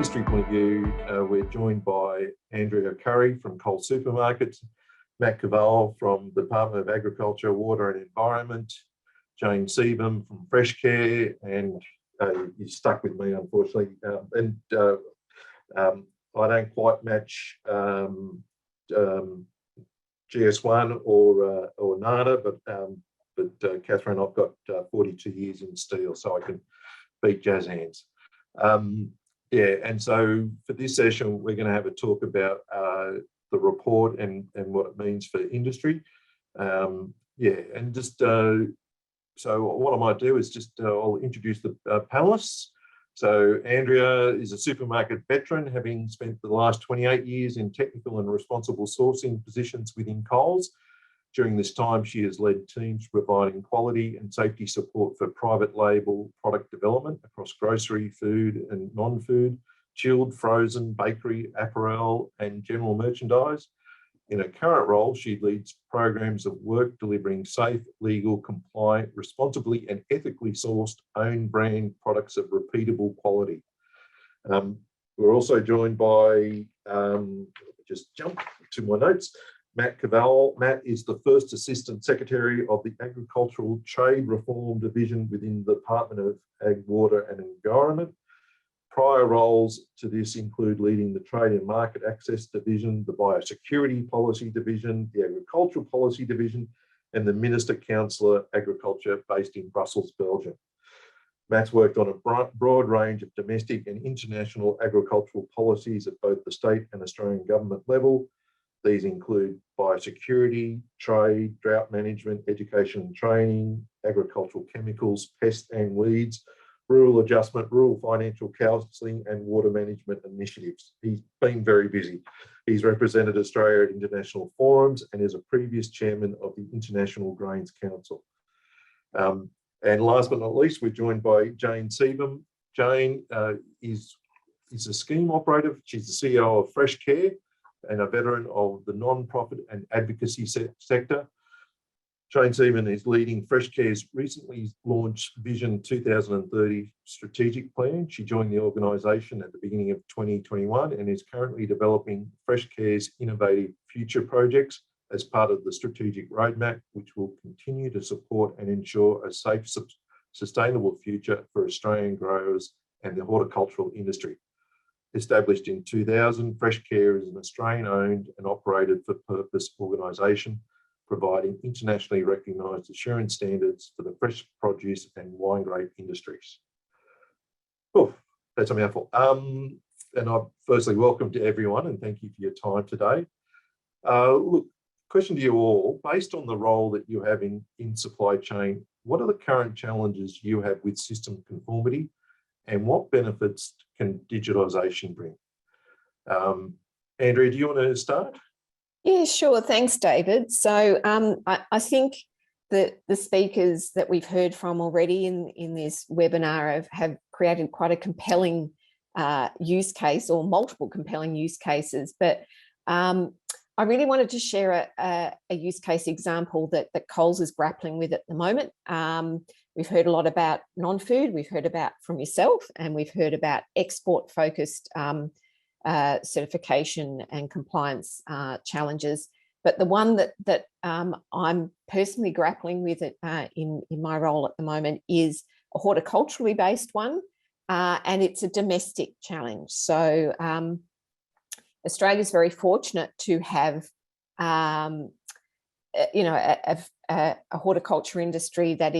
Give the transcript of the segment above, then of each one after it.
industry point of view, we're joined by Andrea Curry from Coles Supermarkets, Matt Cavell from the Department of Agriculture, Water and Environment, Jane Seabum from Fresh Care, and you stuck with me, unfortunately. I don't quite match GS1 or NADA, but Catherine, I've got 42 years in steel, so I can beat jazz hands. And so for this session, we're going to have a talk about the report and what it means for industry. So what I might do is just I'll introduce the panelists. So Andrea is a supermarket veteran, having spent the last 28 years in technical and responsible sourcing positions within Coles. During this time, she has led teams providing quality and safety support for private label product development across grocery, food and non-food, chilled, frozen, bakery, apparel and general merchandise. In her current role, she leads programs of work delivering safe, legal, compliant, responsibly and ethically sourced own brand products of repeatable quality. We're also joined by, just jump to my notes, Matt Cavell. Matt is the first Assistant Secretary of the Agricultural Trade Reform Division within the Department of Ag, Water and Environment. Prior roles to this include leading the Trade and Market Access Division, the Biosecurity Policy Division, the Agricultural Policy Division, and the Minister Councillor Agriculture based in Brussels, Belgium. Matt's worked on a broad range of domestic and international agricultural policies at both the state and Australian government level. These include biosecurity, trade, drought management, education and training, agricultural chemicals, pests and weeds, rural adjustment, rural financial counselling and water management initiatives. He's been very busy. He's represented Australia at international forums and is a previous chairman of the International Grains Council. And last but not least, we're joined by Jane Seabum. Jane is a scheme operator. She's the CEO of Fresh Care and a veteran of the non-profit and advocacy sector. Jane Seabum is leading Fresh Care's recently launched Vision 2030 strategic plan. She joined the organisation at the beginning of 2021 and is currently developing Fresh Care's innovative future projects as part of the strategic roadmap, which will continue to support and ensure a safe, sustainable future for Australian growers and the horticultural industry. Established in 2000, Fresh Care is an Australian-owned and operated for-purpose organisation, providing internationally recognised assurance standards for the fresh produce and wine grape industries. Oh, that's a mouthful. And I firstly welcome to everyone and thank you for your time today. Look, question to you all, based on the role that you have in supply chain, what are the current challenges you have with system conformity and what benefits can digitalisation bring? Andrea, do you want to start? Yeah, sure. Thanks, David. So I think that the speakers that we've heard from already in this webinar have created quite a compelling use case, or multiple compelling use cases. But I really wanted to share a use case example that Coles is grappling with at the moment. We've heard a lot about non-food, we've heard about from yourself, and we've heard about export-focused certification and compliance challenges. But the one that I'm personally grappling with in my role at the moment is a horticulturally based one, and it's a domestic challenge. So Australia is very fortunate to have a horticulture industry that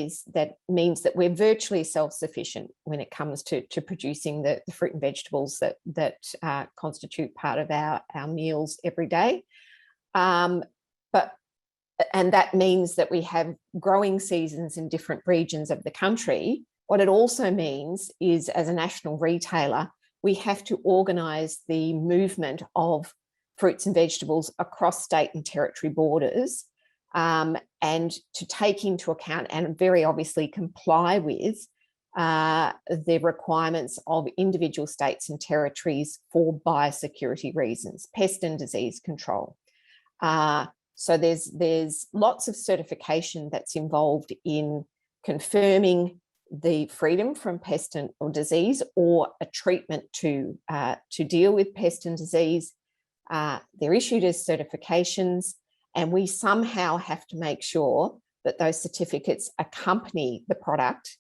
means that we're virtually self-sufficient when it comes to producing the fruit and vegetables that constitute part of our meals every day. And that means that we have growing seasons in different regions of the country. What it also means is, as a national retailer, we have to organise the movement of fruits and vegetables across state and territory borders, and to take into account and very obviously comply with the requirements of individual states and territories for biosecurity reasons, pest and disease control. So there's lots of certification that's involved in confirming the freedom from pest or disease, or a treatment to deal with pest and disease. They're issued as certifications, and we somehow have to make sure that those certificates accompany the product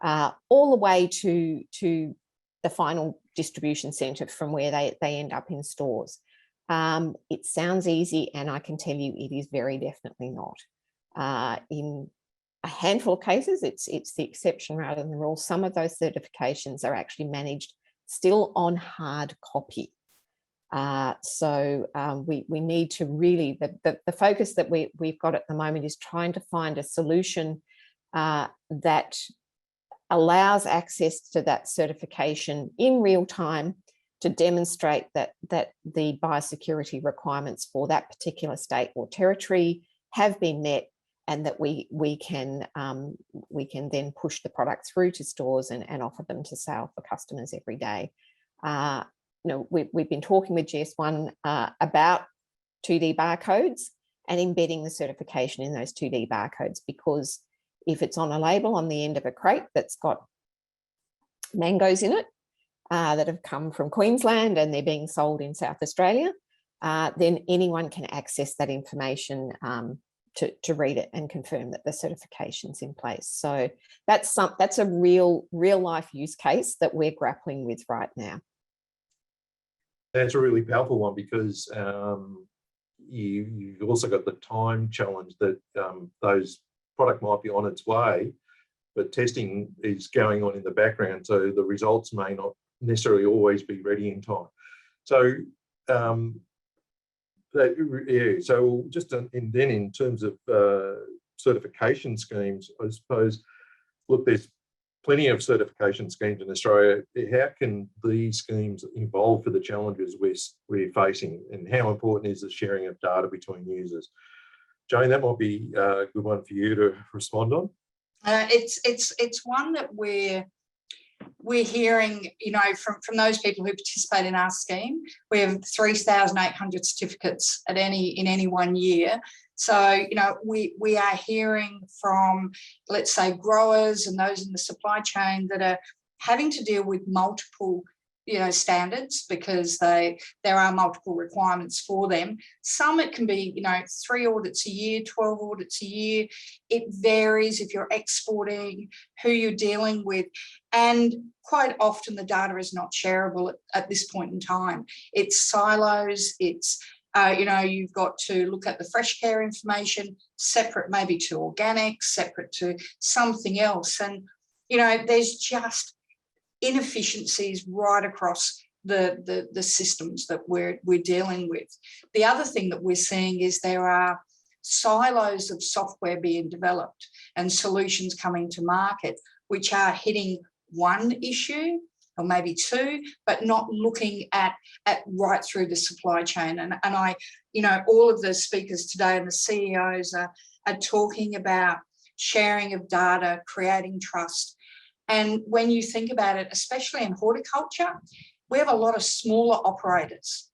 all the way to the final distribution centre from where they end up in stores. It sounds easy, and I can tell you it is very definitely not. In a handful of cases, it's the exception rather than the rule. Some of those certifications are actually managed still on hard copy. So we need to really, the focus that we've got at the moment is trying to find a solution that allows access to that certification in real time to demonstrate that the biosecurity requirements for that particular state or territory have been met, and that we can then push the product through to stores and offer them to sale for customers every day. We've been talking with GS1 about 2D barcodes and embedding the certification in those 2D barcodes, because if it's on a label on the end of a crate that's got mangoes in it that have come from Queensland and they're being sold in South Australia, then anyone can access that information to read it and confirm that the certification's in place. So that's a real life use case that we're grappling with right now. That's a really powerful one, because you've also got the time challenge that those product might be on its way, but testing is going on in the background, so the results may not necessarily always be ready in time. So so just in terms of certification schemes, I suppose, look, there's plenty of certification schemes in Australia. How can these schemes evolve for the challenges we're facing, and how important is the sharing of data between users? Jane, that might be a good one for you to respond on. It's one that we're hearing, from those people who participate in our scheme. We have 3,800 certificates in any 1 year. So, we are hearing from, let's say, growers and those in the supply chain that are having to deal with multiple, standards, because there are multiple requirements for them. Some it can be, 3 audits a year, 12 audits a year. It varies if you're exporting, who you're dealing with. And quite often the data is not shareable at this point in time. It's silos, it's you've got to look at the fresh care information separate maybe to organics, separate to something else. And, there's just inefficiencies right across the systems that we're dealing with. The other thing that we're seeing is there are silos of software being developed and solutions coming to market, which are hitting one issue or maybe two, but not looking at right through the supply chain. And I, all of the speakers today and the CEOs are talking about sharing of data, creating trust. And when you think about it, especially in horticulture, we have a lot of smaller operators.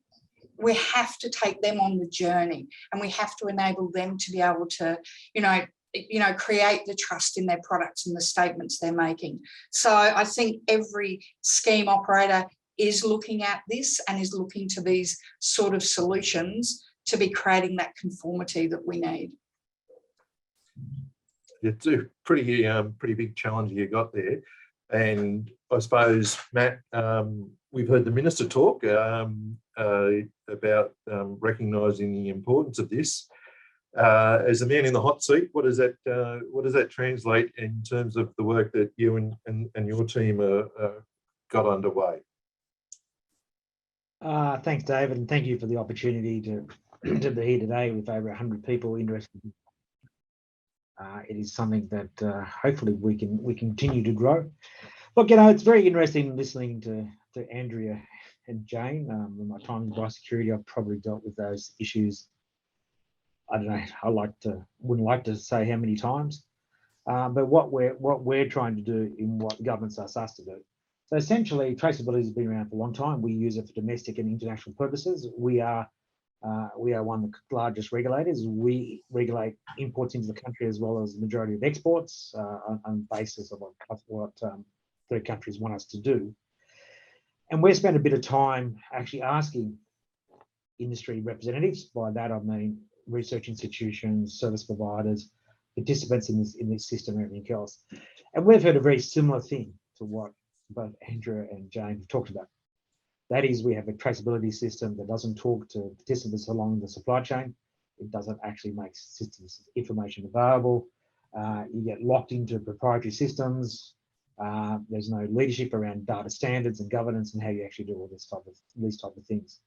We have to take them on the journey, and we have to enable them to be able to, create the trust in their products and the statements they're making. So I think every scheme operator is looking at this and is looking to these sort of solutions to be creating that conformity that we need. It's a pretty big challenge you got there. And I suppose, Matt, we've heard the Minister talk about recognising the importance of this. As a man in the hot seat, what does that translate in terms of the work that you and your team got underway? Thanks, David, and thank you for the opportunity to be here today with over 100 people interested. It is something that hopefully we can continue to grow. Look, it's very interesting listening to Andrea and Jane. In my time in biosecurity, I've probably dealt with those issues, I don't know, wouldn't like to say how many times, but what we're trying to do in what governments ask us to do. So essentially, traceability has been around for a long time. We use it for domestic and international purposes. We are We are one of the largest regulators. We regulate imports into the country as well as the majority of exports on the basis of what third countries want us to do. And we've spent a bit of time actually asking industry representatives, by that I mean research institutions, service providers, participants in this system and everything else. And we've heard a very similar thing to what both Andrew and Jane have talked about. That is, we have a traceability system that doesn't talk to participants along the supply chain. It doesn't actually make systems information available. You get locked into proprietary systems. There's no leadership around data standards and governance and how you actually do all these type of things.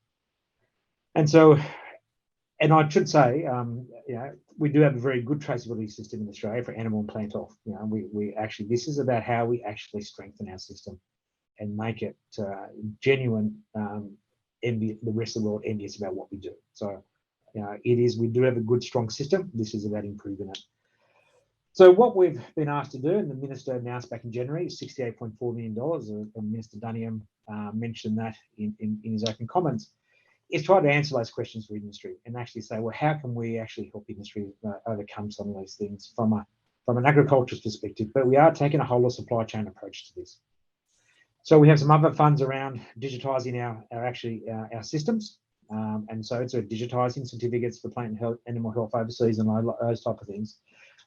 And so, and I should say, you know, we do have a very good traceability system in Australia for animal and plant health. You know, we actually, this is about how we actually strengthen our system and make it genuine, the rest of the world envious about what we do. So, you know, we do have a good, strong system. This is about improving it. So what we've been asked to do, and the Minister announced back in January, is $68.4 million, and Minister Dunningham mentioned that in his open comments, is try to answer those questions for industry and actually say, well, how can we actually help industry overcome some of those things from an agricultural perspective? But we are taking a whole of supply chain approach to this. So we have some other funds around digitising our systems. And so it's digitising certificates for plant health, animal health overseas and those type of things.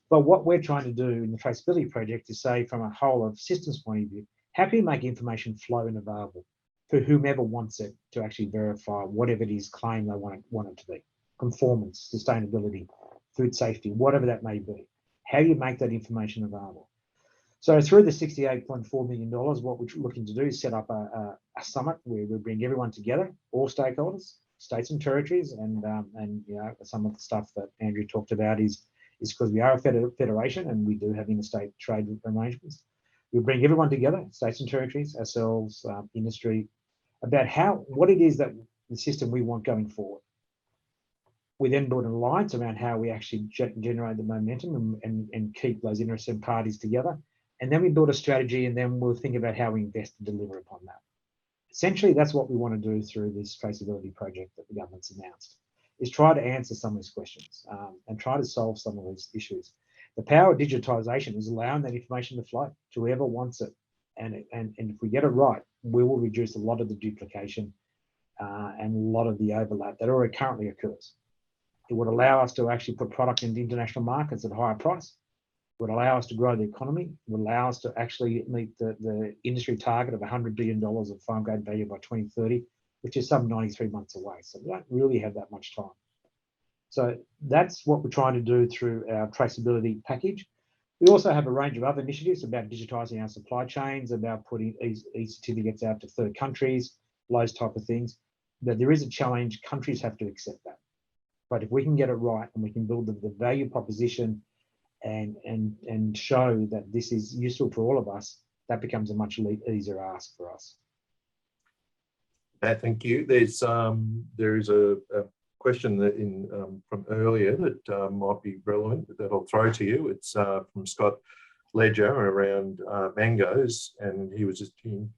But what we're trying to do in the traceability project is say from a whole of systems point of view, how can you make information flow and available for whomever wants it to actually verify whatever it is claim they want it to be. Conformance, sustainability, food safety, whatever that may be. How you make that information available. So through the $68.4 million, what we're looking to do is set up a summit where we bring everyone together, all stakeholders, states and territories, and you know, some of the stuff that Andrew talked about is because we are a federation and we do have interstate trade arrangements. We bring everyone together, states and territories, ourselves, industry, about what it is that the system we want going forward. We then build an alliance around how we actually generate the momentum and keep those interested parties together. And then we build a strategy, and then we'll think about how we invest and deliver upon that. Essentially, that's what we want to do through this traceability project that the government's announced, is try to answer some of these questions and try to solve some of these issues. The power of digitisation is allowing that information to flow to whoever wants it. And if we get it right, we will reduce a lot of the duplication and a lot of the overlap that already currently occurs. It would allow us to actually put product into international markets at a higher price. It would allow us to grow the economy. It would allow us to actually meet the industry target of $100 billion of farm gate value by 2030, which is some 93 months away. So we don't really have that much time. So that's what we're trying to do through our traceability package. We also have a range of other initiatives about digitising our supply chains, about putting e-certificates out to third countries, those type of things. But there is a challenge. Countries have to accept that. But if we can get it right and we can build the value proposition and show that this is useful for all of us, that becomes a much easier ask for us. Pat, thank you. There is a question that from earlier that might be relevant that I'll throw to you. It's from Scott Ledger around mangoes, and he was just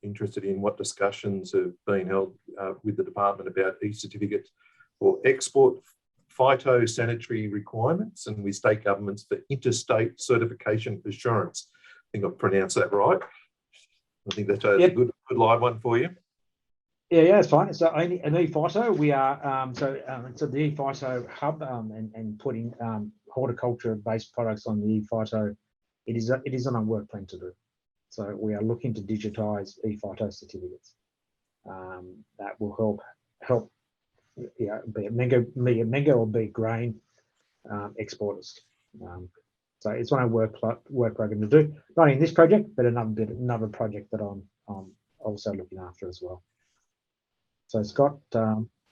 interested in what discussions have been held with the department about e-certificates for export phytosanitary requirements and with state governments for interstate certification assurance. I think I've pronounced that right. I think that's a good live one for you. Yeah, it's fine. So an ePhyto, we are so the ePhyto hub and putting horticulture-based products on the ePhyto. It is on our work plan to do. So we are looking to digitise ePhyto certificates. That will help. Yeah, be it mango or be it grain exporters. So it's on our work program to do. Not in this project, but another project that I'm also looking after as well. So Scott,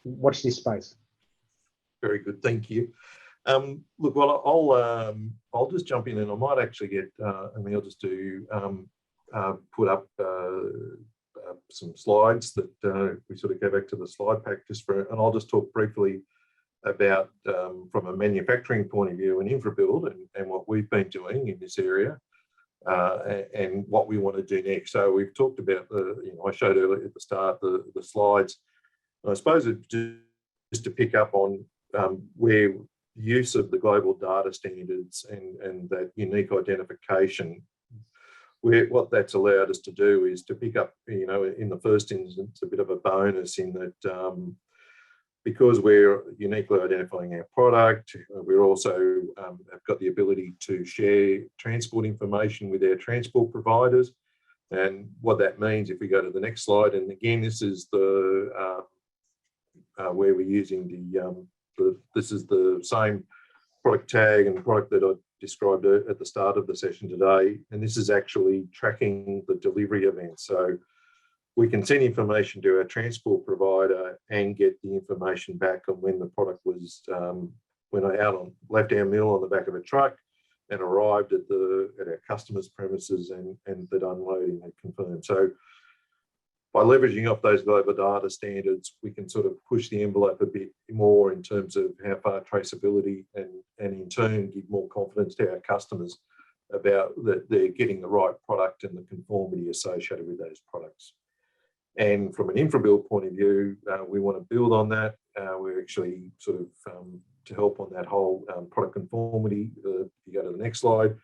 watch this space. Very good, thank you. Look, well, I'll just jump in, and I might actually get Emil just to put up some slides that we sort of go back to the slide pack and I'll just talk briefly about from a manufacturing point of view and InfraBuild and what we've been doing in this area and what we want to do next. So we've talked about I showed earlier at the start the slides. I suppose it just just to pick up on where use of the global data standards and that unique identification, what that's allowed us to do is to pick up, you know, in the first instance, a bit of a bonus in that because we're uniquely identifying our product, we're also have got the ability to share transport information with our transport providers. And what that means, if we go to the next slide, and again, this is the where we're using this is the same product tag and product that I described at the start of the session today, and this is actually tracking the delivery event. So we can send information to our transport provider and get the information back on when the product was left our mill on the back of a truck and arrived at our customer's premises, and that unloading had confirmed. So by leveraging off those global data standards, we can sort of push the envelope a bit more in terms of how far traceability and in turn give more confidence to our customers about that they're getting the right product and the conformity associated with those products. And from an InfraBuild point of view, we want to build on that. We're actually sort of to help on that whole product conformity. If you go to the next slide,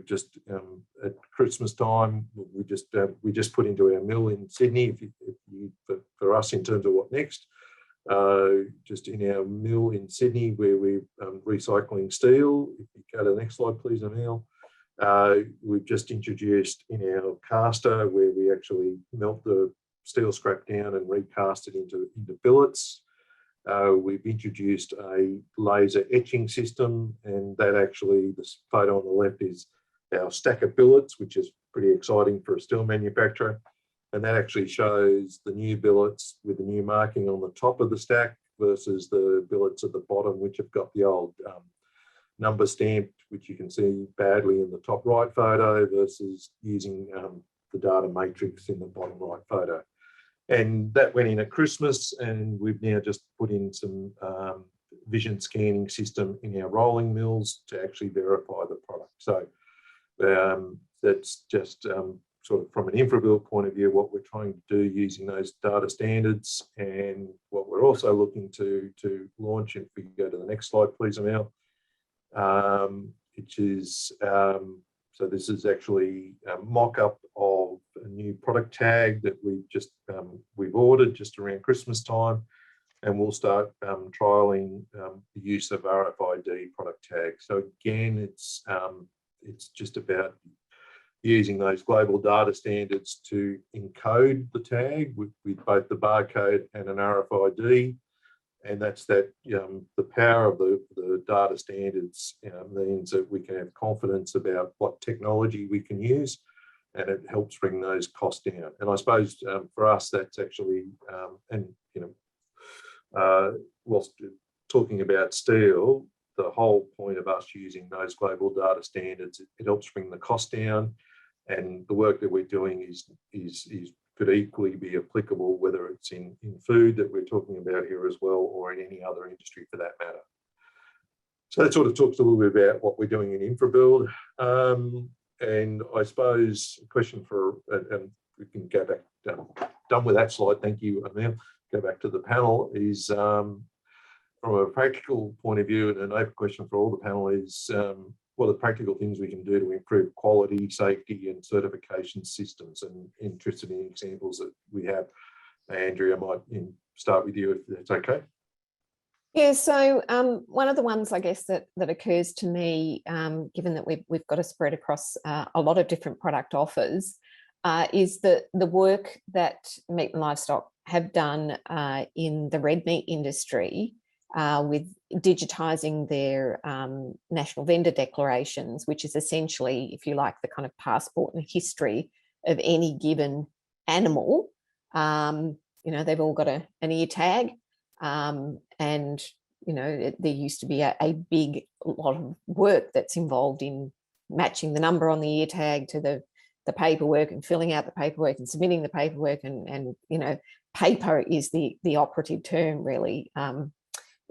just at Christmas time, we just put into our mill in Sydney. For us, in terms of what next, just in our mill in Sydney where we're recycling steel. If you go to the next slide, please, Emil. We've just introduced in our caster where we actually melt the steel scrap down and recast it into billets. We've introduced a laser etching system, and that actually, this photo on the left is our stack of billets, which is pretty exciting for a steel manufacturer. And that actually shows the new billets with the new marking on the top of the stack versus the billets at the bottom, which have got the old number stamped, which you can see badly in the top right photo, versus using the data matrix in the bottom right photo. And that went in at Christmas, and we've now just put in some vision scanning system in our rolling mills to actually verify the product. So that's just sort of from an InfraBuild point of view, what we're trying to do using those data standards, and what we're also looking to launch. If we go to the next slide, please, Emil. Which is, so this is actually a mock-up of a new product tag that we've ordered just around Christmas time, and we'll start trialing the use of RFID product tags. So again, it's just about using those global data standards to encode the tag with both the barcode and an RFID. And that's the power of the data standards means that we can have confidence about what technology we can use, and it helps bring those costs down. And I suppose for us, that's actually, whilst talking about steel, the whole point of us using those global data standards, it helps bring the cost down, and the work that we're doing could equally be applicable, whether it's in food that we're talking about here as well, or in any other industry for that matter. So that sort of talks a little bit about what we're doing in InfraBuild. And I suppose a question for, and we can go back, done with that slide, thank you, Emil. Go back to the panel, is from a practical point of view, and an open question for all the panel is, what are the practical things we can do to improve quality, safety, and certification systems? And interested in examples that we have. Andrea, I might start with you if that's okay. Yeah, so one of the ones I guess that occurs to me, given that we've got to spread across a lot of different product offers, is the work that Meat and Livestock have done in the red meat industry with digitising their national vendor declarations, which is essentially, if you like, the kind of passport and history of any given animal. They've all got an ear tag, and there used to be a big lot of work that's involved in matching the number on the ear tag to the paperwork and filling out the paperwork and submitting the paperwork, and paper is the operative term really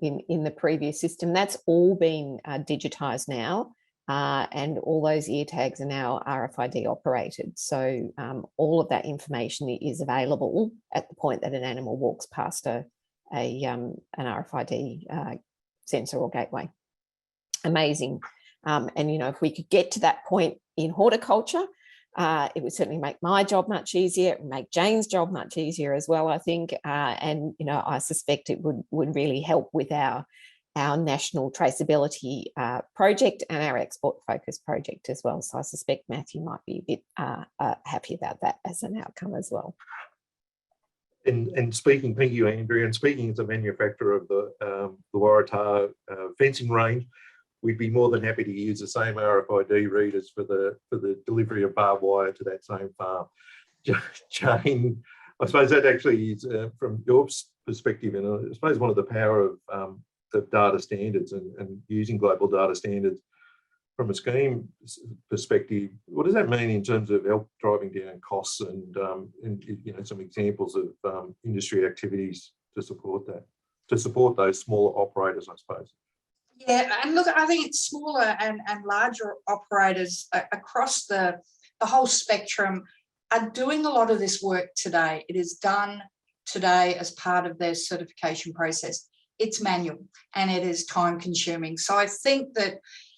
in the previous system. That's all been digitised now, and all those ear tags are now RFID operated. So all of that information is available at the point that an animal walks past a an RFID sensor or gateway. Amazing. And, you know, if we could get to that point in horticulture, it would certainly make my job much easier, it would make Jane's job much easier as well, I think. And, you know, I suspect it would really help with our national traceability project and our export focus project as well. So I suspect Matthew might be a bit happy about that as an outcome as well. And speaking, thank you, Andrea, and speaking as a manufacturer of the Waratah fencing range, we'd be more than happy to use the same RFID readers for the delivery of barbed wire to that same farm. Jane, I suppose that actually is from your perspective, and I suppose one of the power of the data standards and using global data standards from a scheme perspective. What does that mean in terms of help driving down costs and you know, some examples of industry activities to support that, to support those smaller operators, I suppose? Yeah, and look, I think it's smaller and larger operators across the whole spectrum are doing a lot of this work today. It is done today as part of their certification process. It's manual and it is time consuming. So I think that,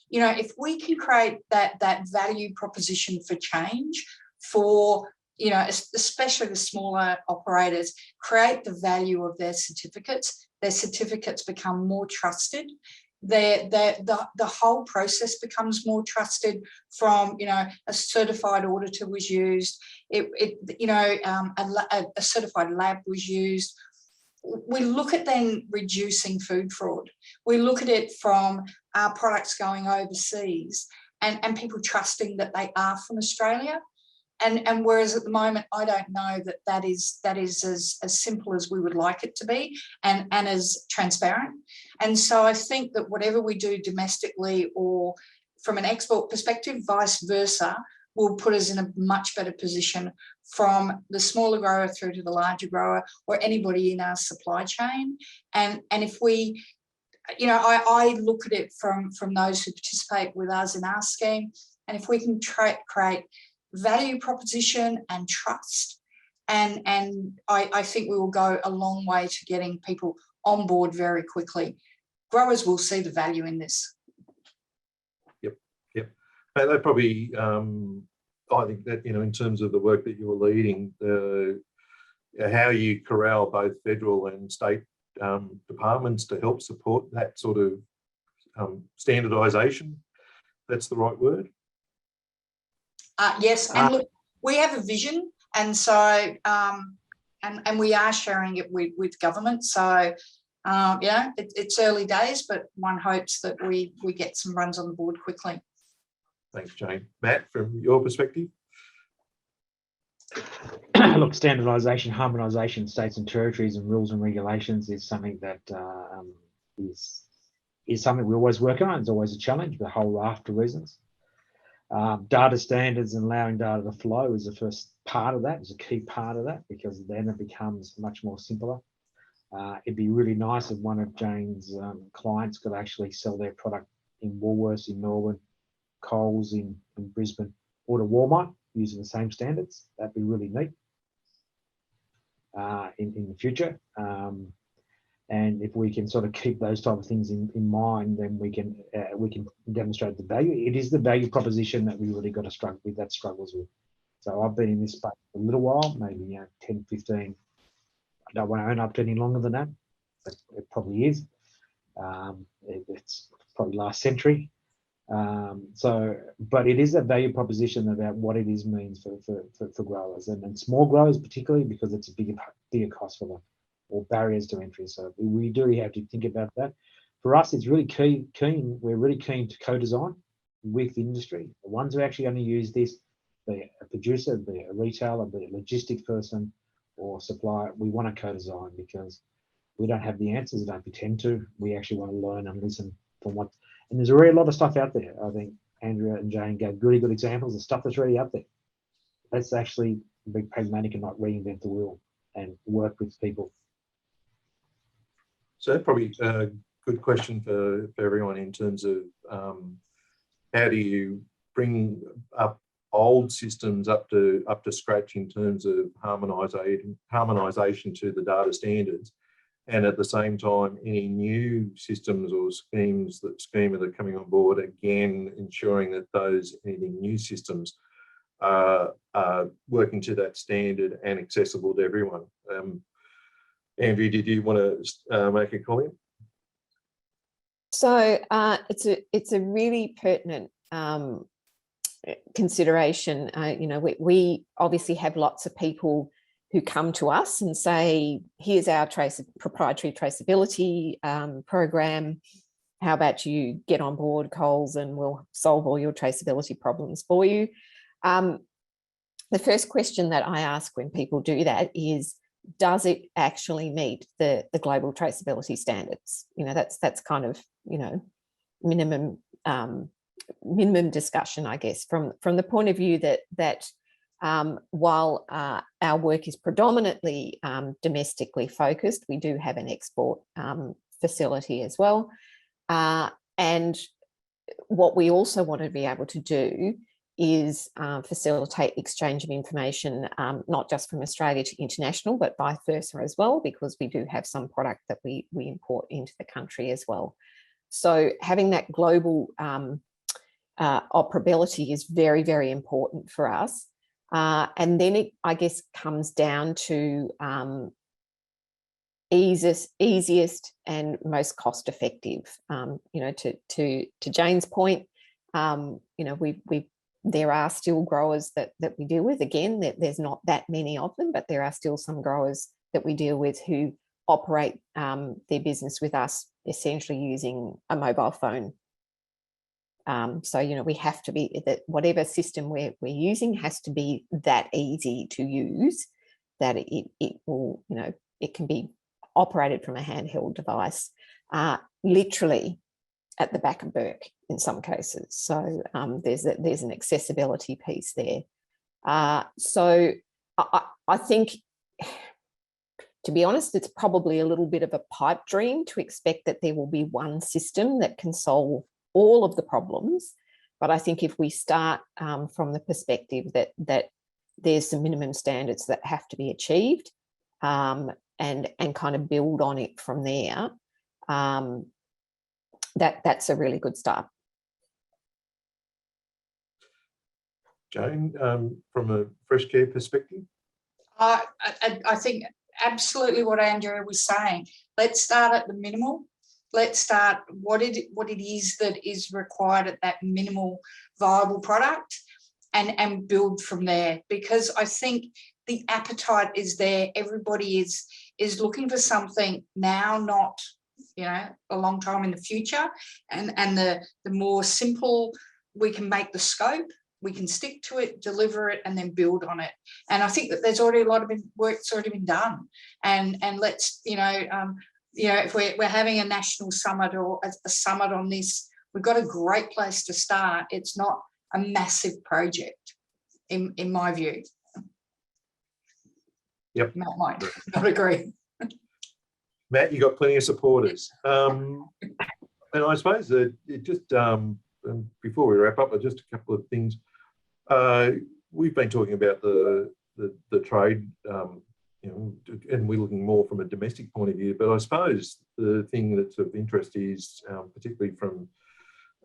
you know, if we can create that value proposition for change for, you know, especially the smaller operators, create the value of their certificates become more trusted. The whole process becomes more trusted. From, you know, a certified auditor was used, a certified lab was used. We look at then reducing food fraud. We look at it from our products going overseas and people trusting that they are from Australia. And whereas at the moment, I don't know that is as simple as we would like it to be and as transparent. And so I think that whatever we do domestically or from an export perspective, vice versa, will put us in a much better position from the smaller grower through to the larger grower or anybody in our supply chain. And if we, you know, I look at it from those who participate with us in our scheme, and if we can create value proposition and trust, and I think we will go a long way to getting people on board very quickly. Growers will see the value in this. Yep. They probably, I think that, you know, in terms of the work that you're leading, how you corral both federal and state departments to help support that sort of standardization, that's the right word? Yes, and look, we have a vision, and so and we are sharing it with government. So yeah, it's early days, but one hopes that we get some runs on the board quickly. Thanks, Jane. Matt, from your perspective? Look, standardisation, harmonisation, states and territories and rules and regulations is something that is something we always work on. It's always a challenge, but a whole raft of reasons. Data standards and allowing data to flow is the first part of that, is a key part of that, because then it becomes much more simpler. It'd be really nice if one of Jane's clients could actually sell their product in Woolworths in Melbourne, Coles in Brisbane, or to Walmart using the same standards. That'd be really neat in the future. And if we can sort of keep those type of things in mind, then we can demonstrate the value. It is the value proposition that we really got to struggle with, that struggles with. So I've been in this space for a little while, maybe 10, 15. I don't want to own up to any longer than that, but it probably is. It's probably last century. But it is a value proposition about what it is means for growers and small growers particularly, because it's a bigger cost for them, or barriers to entry. So we do have to think about that. For us, it's really keen. We're really keen to co-design with the industry. The ones who are actually going to use this, be it a producer, be it a retailer, be it a logistics person or supplier, we want to co-design because we don't have the answers. We don't pretend to. We actually want to learn and listen from what. And there's already a lot of stuff out there. I think Andrea and Jane gave really good examples of stuff that's already out there. Let's actually be pragmatic and not reinvent the wheel and work with people. So probably a good question for everyone in terms of how do you bring up old systems up to scratch in terms of harmonisation to the data standards, and at the same time, any new systems or schemes that are coming on board, again, ensuring that any new systems are working to that standard and accessible to everyone. Andrew, did you want to make a comment? So it's a really pertinent consideration. You know, we obviously have lots of people who come to us and say, here's our proprietary traceability program. How about you get on board, Coles, and we'll solve all your traceability problems for you. The first question that I ask when people do that is, does it actually meet the global traceability standards? You know, that's kind of, you know, minimum discussion, I guess, from the point of view that while our work is predominantly domestically focused, we do have an export facility as well. And what we also want to be able to do is facilitate exchange of information, not just from Australia to international, but vice versa as well, because we do have some product that we import into the country as well. So having that global operability is very, very important for us. And then it, I guess, comes down to easiest and most cost effective. You know, to Jane's point, you know, there are still growers that we deal with. Again, there's not that many of them, but there are still some growers that we deal with who operate their business with us essentially using a mobile phone. So, you know, we have to be that whatever system we're using has to be that easy to use, that it will, you know, it can be operated from a handheld device, literally at the back of Burke in some cases. So there's an accessibility piece there. So I think, to be honest, it's probably a little bit of a pipe dream to expect that there will be one system that can solve all of the problems. But I think if we start from the perspective that there's some minimum standards that have to be achieved, and kind of build on it from there, that's a really good start. Jane, from a fresh care perspective? I think absolutely what Andrea was saying. Let's start at the minimal. Let's start what it is that is required at that minimal viable product, and build from there, because I think the appetite is there. Everybody is looking for something now, not, you know, a long time in the future. And the more simple we can make the scope, we can stick to it, deliver it, and then build on it. And I think that there's already a lot of work that's already been done. And let's, you know, if we're having a national summit or a summit on this, we've got a great place to start. It's not a massive project, in my view. Yep. Matt might not agree. Matt, you got plenty of supporters. And I suppose that it just, before we wrap up, just a couple of things. We've been talking about the trade, you know, and we're looking more from a domestic point of view. But I suppose the thing that's of interest is, particularly from,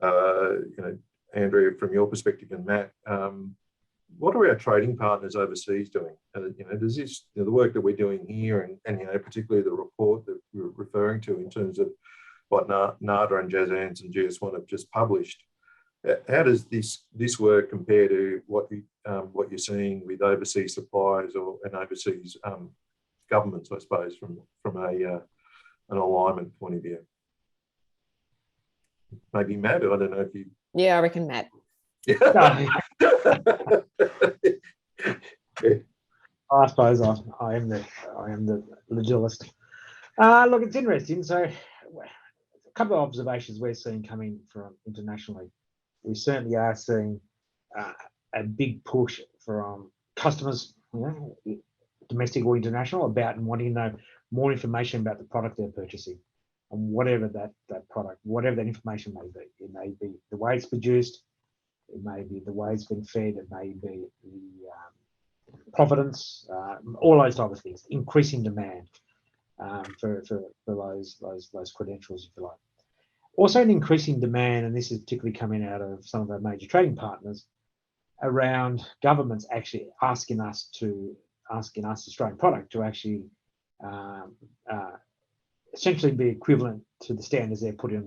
you know, Andrea, from your perspective, and Matt, what are our trading partners overseas doing? You know, does this, you know, the work that we're doing here, and you know, particularly the report that we're referring to in terms of what NADA and JASANS and GS1 have just published, how does this work compare to what you're seeing with overseas suppliers and overseas governments, I suppose, from an alignment point of view? Maybe Matt, I don't know if you... Yeah, I reckon Matt. I suppose I am the legilist. Look, it's interesting. So, a couple of observations we're seeing coming from internationally. We certainly are seeing a big push from customers, you know, domestic or international, about and wanting to know more information about the product they're purchasing, and whatever that product, whatever that information may be. It may be the way it's produced, it may be the way it's been fed, it may be the provenance, all those type of things, increasing demand. for those credentials, if you like. Also, an increasing demand, and this is particularly coming out of some of our major trading partners, around governments actually asking us, Australian product, to actually essentially be equivalent to the standards they're putting on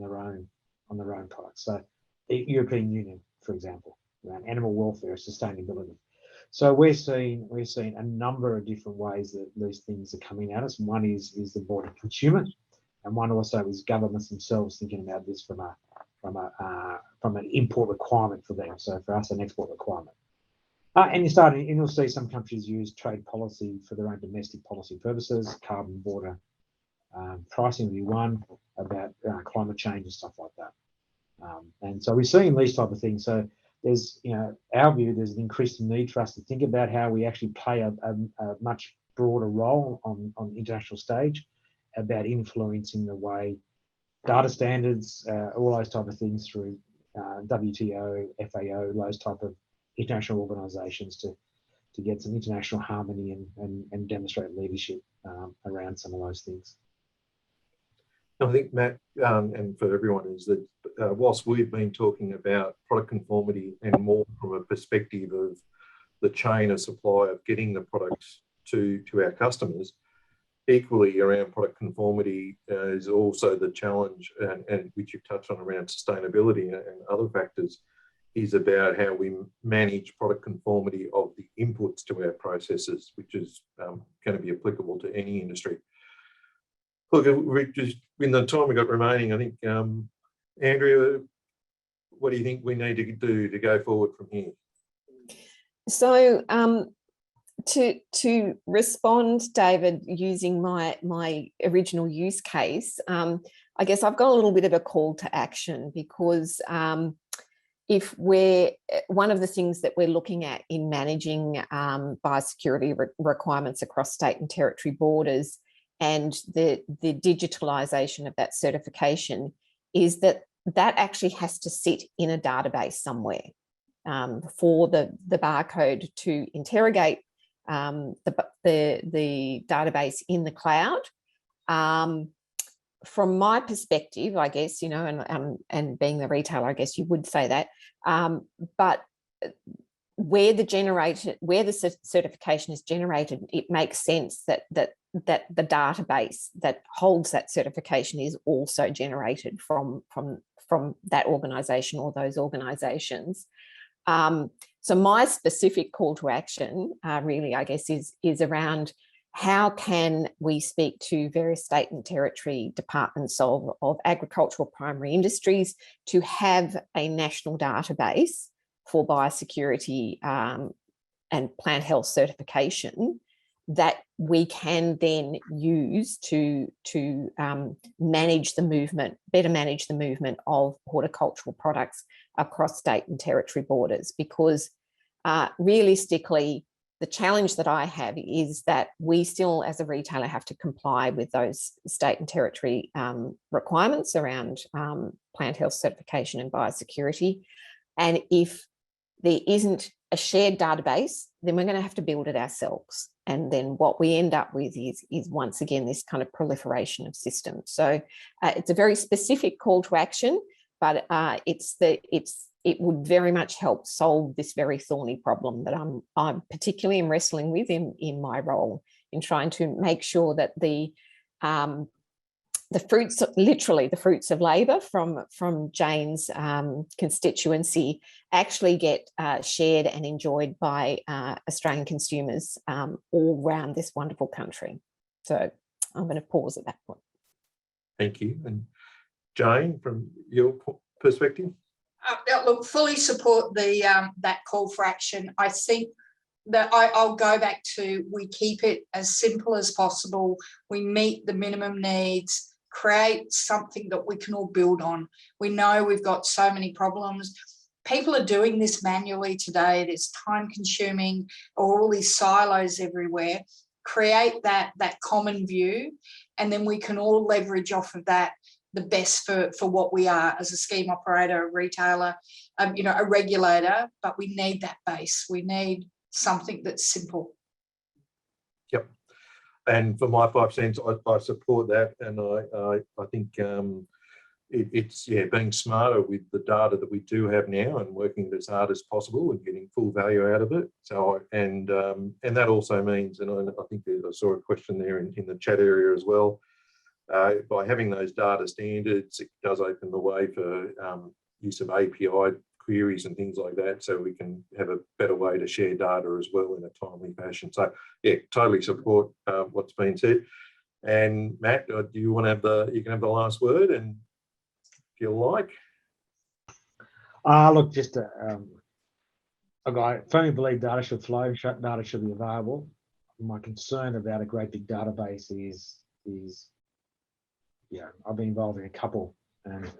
their own products. So, the European Union, for example, around animal welfare, sustainability. So we're seeing a number of different ways that these things are coming at us. And one is the broader consumer, and one also is governments themselves thinking about this from an import requirement for them. So for us, an export requirement. And you'll see some countries use trade policy for their own domestic policy purposes. Carbon border pricing will be one, about climate change and stuff like that. And so we're seeing these type of things. So there's, our view, there's an increasing need for us to think about how we actually play a much broader role on the international stage, about influencing the way data standards, all those type of things through WTO, FAO, those type of international organisations to get some international harmony and demonstrate leadership around some of those things. I think, Matt, and for everyone, is that whilst we've been talking about product conformity and more from a perspective of the chain of supply of getting the products to our customers, equally around product conformity is also the challenge, and which you've touched on around sustainability and other factors, is about how we manage product conformity of the inputs to our processes, which is going to be applicable to any industry. Look, just in the time we've got remaining, I think, Andrea, what do you think we need to do to go forward from here? So to respond, David, using my original use case, I guess I've got a little bit of a call to action, because if one of the things that we're looking at in managing biosecurity requirements across state and territory borders, and the digitalisation of that certification, is that actually has to sit in a database somewhere for the barcode to interrogate the database in the cloud. From my perspective, I guess, and being the retailer, I guess you would say that, but where the certification is generated, it makes sense that the database that holds that certification is also generated from that organisation or those organisations. So my specific call to action, really, I guess, is around how can we speak to various state and territory departments of agricultural primary industries to have a national database for biosecurity and plant health certification that we can then use to manage the movement, better manage the movement of horticultural products across state and territory borders. Because realistically, the challenge that I have is that we still, as a retailer, have to comply with those state and territory requirements around plant health certification and biosecurity. And if there isn't a shared database, then we're going to have to build it ourselves. And then what we end up with is once again this kind of proliferation of systems. So it's a very specific call to action, but it would very much help solve this very thorny problem that I'm particularly wrestling with in my role, in trying to make sure that the fruits, literally the fruits of labour from Jane's constituency, actually get shared and enjoyed by Australian consumers all around this wonderful country. So I'm going to pause at that point. Thank you. And Jane, from your perspective? Look, fully support that call for action. I think that I'll go back to, we keep it as simple as possible. We meet the minimum needs, create something that we can all build on. We know we've got so many problems. People are doing this manually today. It's time consuming, or all these silos everywhere. Create that common view, and then we can all leverage off of that the best for what we are as a scheme operator, a retailer, a regulator. But we need that base. We need something that's simple. Yep. And for my 5 cents, I support that, and I think it's being smarter with the data that we do have now and working it as hard as possible and getting full value out of it. So and that also means, and I think I saw a question there in the chat area as well. By having those data standards, it does open the way for use of API queries and things like that, so we can have a better way to share data as well in a timely fashion. So yeah, totally support what's been said. And Matt, do you want to have you can have the last word, and if you like. Look, just I firmly believe data should flow, data should be available. My concern about a great big database is I've been involved in a couple, and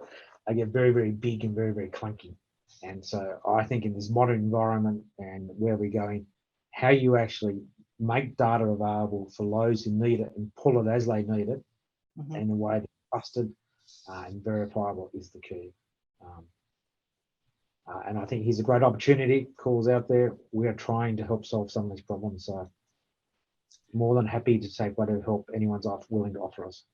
they get very, very big and very, very clunky. And so I think in this modern environment and where we're going, how you actually make data available for those who need it and pull it as they need it in a way that's trusted and verifiable is the key. And I think here's a great opportunity, calls out there. We are trying to help solve some of these problems. So more than happy to take whatever help anyone's willing to offer us.